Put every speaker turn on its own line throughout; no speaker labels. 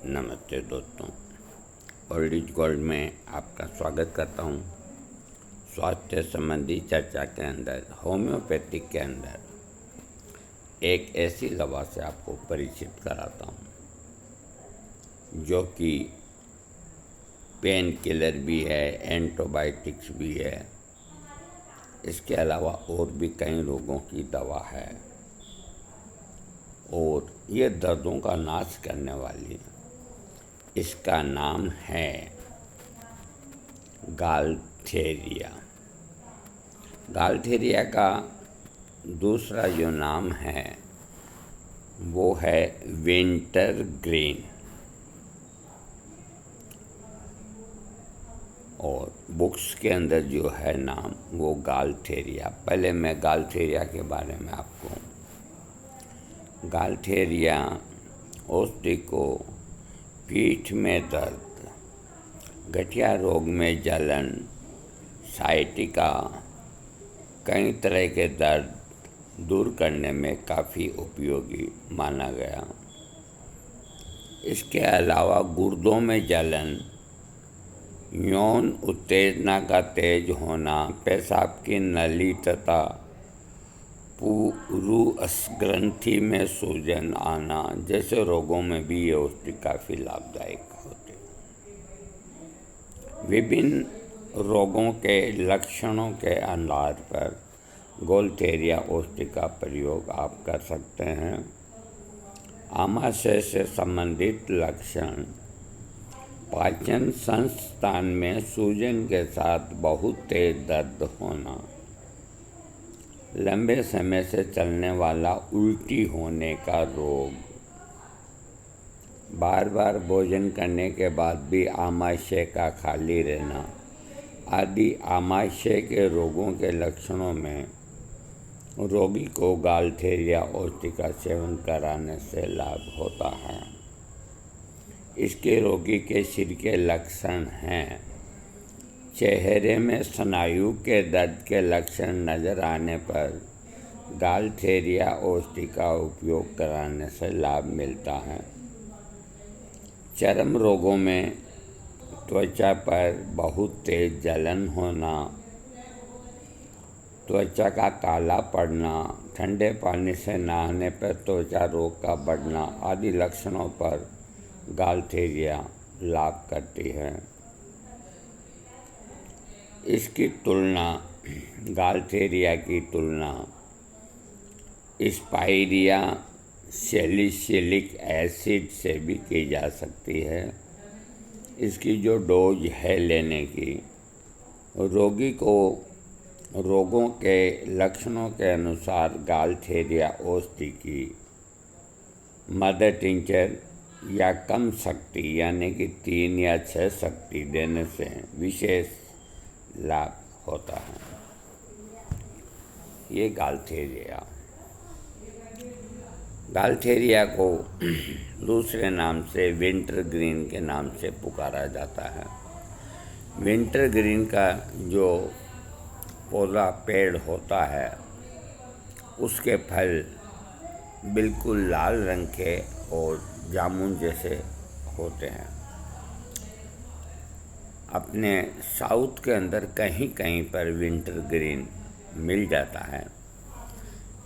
नमस्ते दोस्तों, old is gold में आपका स्वागत करता हूँ। स्वास्थ्य संबंधी चर्चा के अंदर होम्योपैथिक के अंदर एक ऐसी दवा से आपको परिचित कराता हूँ जो कि पेन किलर भी है, एंटीबायोटिक्स भी है। इसके अलावा और भी कई रोगों की दवा है और ये दर्दों का नाश करने वाली है। इसका नाम है गालथेरिया। गालथेरिया का दूसरा जो नाम है वो है विंटर ग्रीन, और बुक्स के अंदर जो है नाम वो गालथेरिया। पहले मैं गालथेरिया के बारे में आपको गालथेरिया ओस्टिको पीठ में दर्द, गठिया रोग में जलन, साइटिका, कई तरह के दर्द दूर करने में काफ़ी उपयोगी माना गया। इसके अलावा गुर्दों में जलन, यौन उत्तेजना का तेज होना, पेशाब की नली तथा पुरुष ग्रंथि में सूजन आना जैसे रोगों में भी ये औषधि काफ़ी लाभदायक होते हैं। विभिन्न रोगों के लक्षणों के आधार पर गालथेरिया औषधि का प्रयोग आप कर सकते हैं। आमाशय से संबंधित लक्षण: पाचन संस्थान में सूजन के साथ बहुत तेज दर्द होना, लंबे समय से चलने वाला उल्टी होने का रोग, बार बार भोजन करने के बाद भी आमाशय का खाली रहना आदि आमाशय के रोगों के लक्षणों में रोगी को गालथेरिया औषधि का सेवन कराने से लाभ होता है। इसके रोगी के सिर के लक्षण हैं: चेहरे में स्नायु के दर्द के लक्षण नज़र आने पर गालथेरिया औषधि का उपयोग कराने से लाभ मिलता है। चर्म रोगों में त्वचा पर बहुत तेज जलन होना, त्वचा का काला पड़ना, ठंडे पानी से नहाने पर त्वचा रोग का बढ़ना आदि लक्षणों पर गालथेरिया लाभ करती है। इसकी तुलना गालथेरिया की तुलना स्पाइरिया सैलिसिलिक एसिड से भी की जा सकती है। इसकी जो डोज है लेने की, रोगी को रोगों के लक्षणों के अनुसार गालथेरिया औषधि की मदर टिंचर या कम शक्ति यानी कि 3 या 6 शक्ति देने से विशेष लाभ होता है। ये गालथेरिया को दूसरे नाम से विंटर ग्रीन के नाम से पुकारा जाता है। विंटर ग्रीन का जो पौधा पेड़ होता है उसके फल बिल्कुल लाल रंग के और जामुन जैसे होते हैं। अपने साउथ के अंदर कहीं कहीं पर विंटर ग्रीन मिल जाता है।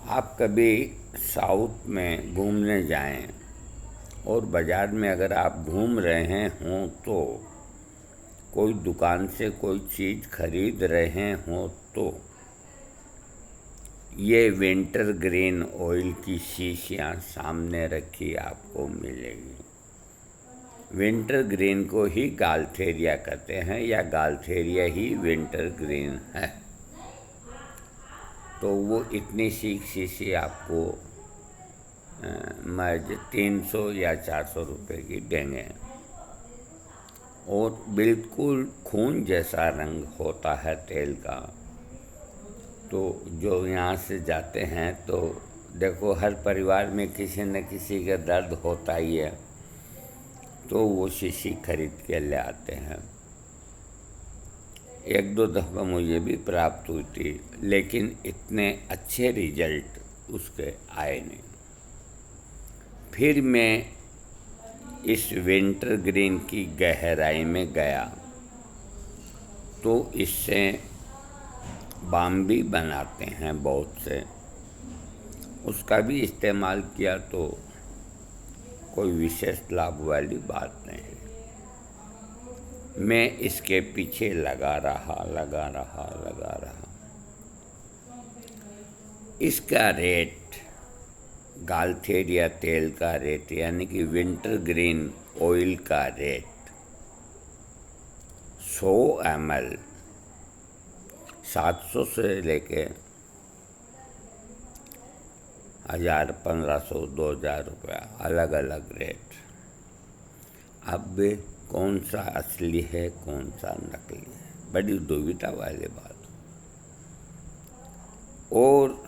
आप कभी साउथ में घूमने जाएं और बाज़ार में अगर आप घूम रहे हों तो कोई दुकान से कोई चीज़ खरीद रहे हों तो ये विंटर ग्रीन ऑयल की शीशियाँ सामने रखी आपको मिलेगी। विंटर ग्रीन को ही गालथेरिया कहते हैं या गालथेरिया ही विंटर ग्रीन है। तो वो इतनी सी शीशी आपको महज 300 या 400 रुपये की देंगे और बिल्कुल खून जैसा रंग होता है तेल का। तो जो यहाँ से जाते हैं तो देखो, हर परिवार में किसी न किसी का दर्द होता ही है, तो वो शीशी खरीद के ले आते हैं। 1-2 दफ़ा मुझे भी प्राप्त हुई थी, लेकिन इतने अच्छे रिजल्ट उसके आए नहीं। फिर मैं इस विंटर ग्रीन की गहराई में गया तो इससे बाम भी बनाते हैं बहुत से, उसका भी इस्तेमाल किया तो कोई विशेष लाभ वाली बात नहीं। मैं इसके पीछे लगा रहा। इसका रेट, गालथेरिया तेल का रेट यानी कि विंटर ग्रीन ऑयल का रेट 100 ml 700 से लेके 1000, 1500, 2000 रुपया, अलग अलग रेट। अब कौन सा असली है कौन सा नकली है, बड़ी दुविधा वाली बात। और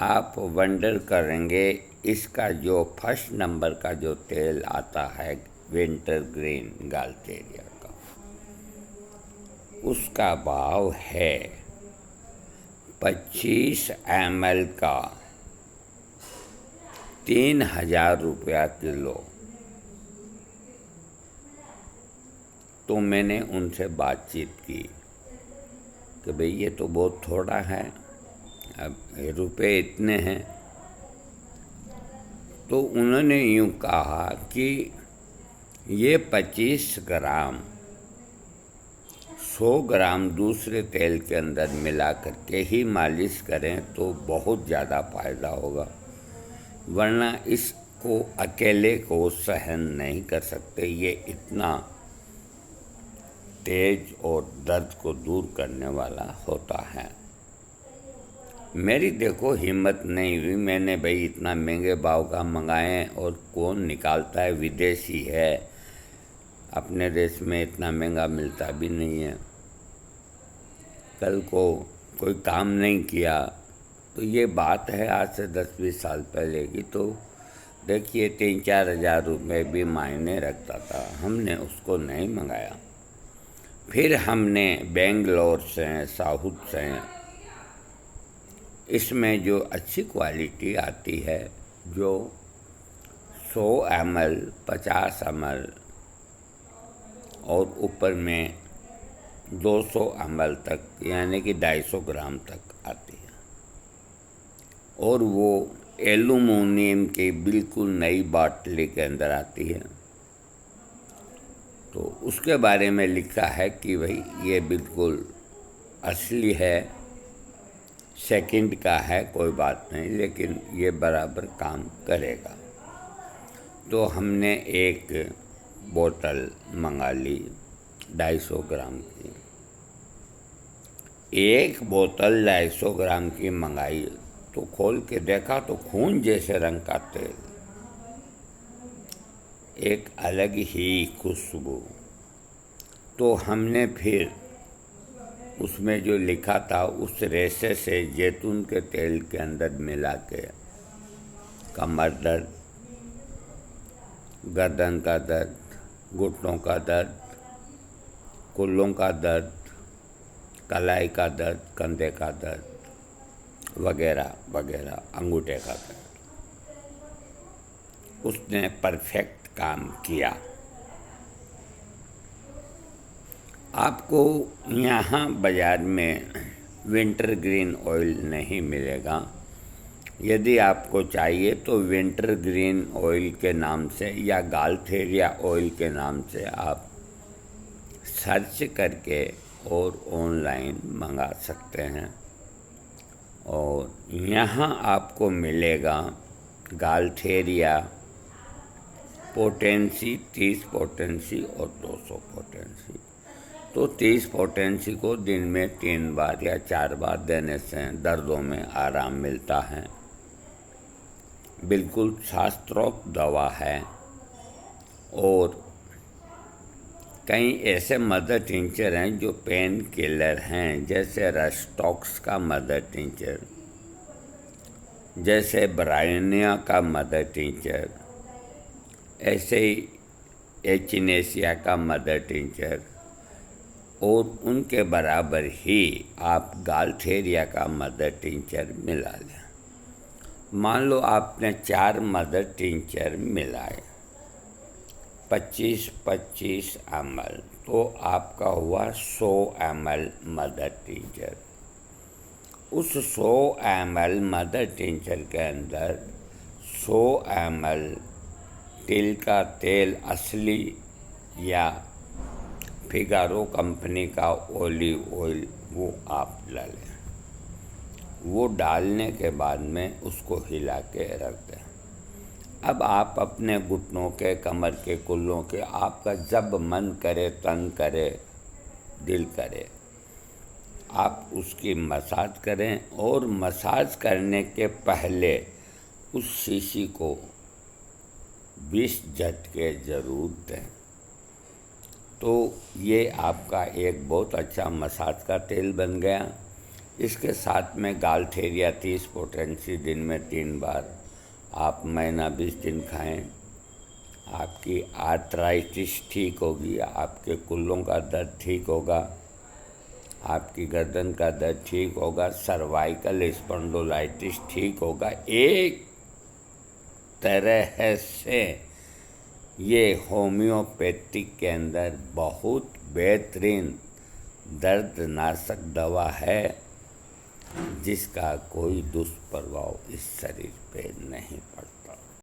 आप वंडर करेंगे, इसका जो फर्स्ट नंबर का जो तेल आता है विंटर ग्रीन गालथेरिया का, उसका भाव है 25 ml का 3000 रुपया किलो। तो मैंने उनसे बातचीत की कि भाई ये तो बहुत थोड़ा है, अब रुपए इतने हैं। तो उन्होंने यूँ कहा कि ये 25 ग्राम 100 ग्राम दूसरे तेल के अंदर मिला करके ही मालिश करें तो बहुत ज़्यादा फ़ायदा होगा, वरना इसको अकेले को सहन नहीं कर सकते। ये इतना तेज और दर्द को दूर करने वाला होता है। मेरी देखो हिम्मत नहीं हुई, मैंने भाई इतना महंगे भाव का मंगाए और कौन निकालता है, विदेशी है, अपने देश में इतना महंगा मिलता भी नहीं है। कल को कोई काम नहीं किया तो ये बात है आज से 10-20 साल पहले की, तो देखिए 3-4 हज़ार रुपये भी मायने रखता था। हमने उसको नहीं मंगाया। फिर हमने बेंगलोर से, साउथ से, इसमें जो अच्छी क्वालिटी आती है, जो 100 ml 50 ml और ऊपर में 200 ml तक यानी कि 250 ग्राम तक आती है, और वो एल्युमिनियम की बिल्कुल नई बाटली के अंदर आती है। तो उसके बारे में लिखा है कि भाई ये बिल्कुल असली है, सेकंड का है, कोई बात नहीं, लेकिन ये बराबर काम करेगा। तो हमने एक बोतल मंगा ली 250 ग्राम की। एक बोतल 250 ग्राम की मंगाई तो खोल के देखा तो खून जैसे रंग का तेल, एक अलग ही खुशबू। तो हमने फिर उसमें जो लिखा था उस रेशे से जैतून के तेल के अंदर मिला के कमर दर्द, गर्दन का दर्द, घुटनों का दर्द, कुल्लों का दर्द, कलाई का दर्द, कंधे का दर्द वगैरह वगैरह, अंगूठे का दर्द, उसने परफेक्ट काम किया। आपको यहाँ बाज़ार में विंटर ग्रीन ऑयल नहीं मिलेगा। यदि आपको चाहिए तो विंटर ग्रीन ऑयल के नाम से या गालथेरिया ऑयल के नाम से आप सर्च करके और ऑनलाइन मंगा सकते हैं। और यहाँ आपको मिलेगा गालथेरिया पोटेंसी, 30 पोटेंसी और 200 पोटेंसी। तो 30 पोटेंसी को दिन में 3 बार या 4 बार देने से दर्दों में आराम मिलता है। बिल्कुल शास्त्रोक्त दवा है। और कई ऐसे मदर टिंचर हैं जो पेन किलर हैं, जैसे रस्टॉक्स का मदर टिंचर, जैसे ब्रायनिया का मदर टिंचर, ऐसे ही एचिनेसिया का मदर टिंचर, और उनके बराबर ही आप गालथेरिया का मदर टिंचर मिला लें। मान लो आपने 4 मदर टिंचर मिलाए 25-25 ml, तो आपका हुआ 100 ml मदर टिंचर। उस 100 ml मदर टिंचर के अंदर 100 ml तिल का तेल असली या फिगारो कंपनी का ओलिव ऑयल वो आप डालें। वो डालने के बाद में उसको हिला के रख दें। अब आप अपने घुटनों के, कमर के, कुल्लों के, आपका जब मन करे, तन करे, दिल करे, आप उसकी मसाज करें। और मसाज करने के पहले उस शीशी को 20 झटके ज़रूर दें। तो ये आपका एक बहुत अच्छा मसाज का तेल बन गया। इसके साथ में गालथेरिया 30 पोटेंसी दिन में 3 बार आप महीना 20 दिन खाएं। आपकी आर्थराइटिस ठीक होगी, आपके कुल्लों का दर्द ठीक होगा, आपकी गर्दन का दर्द ठीक होगा, सर्वाइकल स्पॉन्डिलोलाइटिस ठीक होगा। एक तरह से ये होम्योपैथिक के अंदर बहुत बेहतरीन दर्दनाशक दवा है, जिसका कोई दुष्प्रभाव इस शरीर पे नहीं पड़ता।